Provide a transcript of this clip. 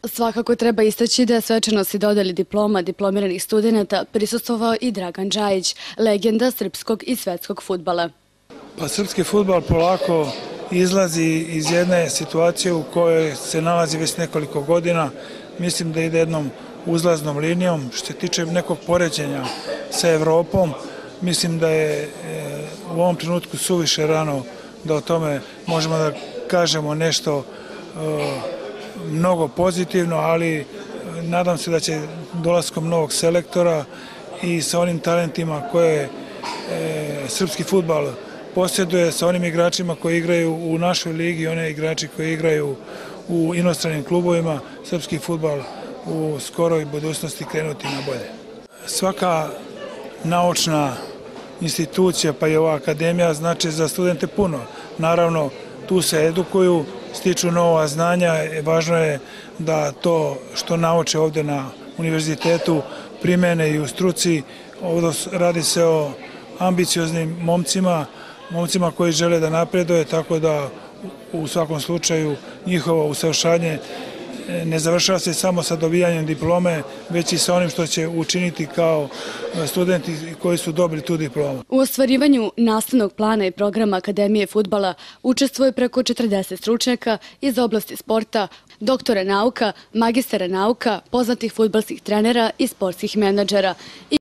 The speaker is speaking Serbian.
Svakako treba istaći da je svečanosti dodali diploma diplomiranih studenata prisustvovao i Dragan Džajić, legenda srpskog i svetskog fudbala. Pa srpski fudbal polako izlazi iz jedne situacije u kojoj se nalazi već nekoliko godina. Mislim da ide jednom uzlaznom linijom. Što se tiče nekog poređenja sa Evropom, mislim da je u ovom trenutku suviše rano da o tome možemo da kažemo nešto mnogo pozitivno, ali nadam se da će dolaskom novog selektora i sa onim talentima koje srpski fudbal posjeduje, sa onim igračima koji igraju u našoj ligi i one igrači koji igraju u inostranim klubovima, srpski fudbal u skoroj budućnosti krenuti na bolje. Svaka naučna institucija, pa i ova akademija, znači za studente puno. Naravno, tu se edukuju, stiču nova znanja, važno je da to što nauče ovde na univerzitetu primene i u struci. Ovdje radi se o ambicioznim momcima koji žele da napreduje, tako da u svakom slučaju njihovo usavršanje ne završava se samo sa dobijanjem diplome, već i sa onim što će učiniti kao studenti koji su dobili tu diplomu. U ostvarivanju nastavnog plana i programa Akademije fudbala učestvuje preko 40 stručnjaka iz oblasti sporta, doktora nauka, magistara nauka, poznatih fudbalskih trenera i sportskih menadžera.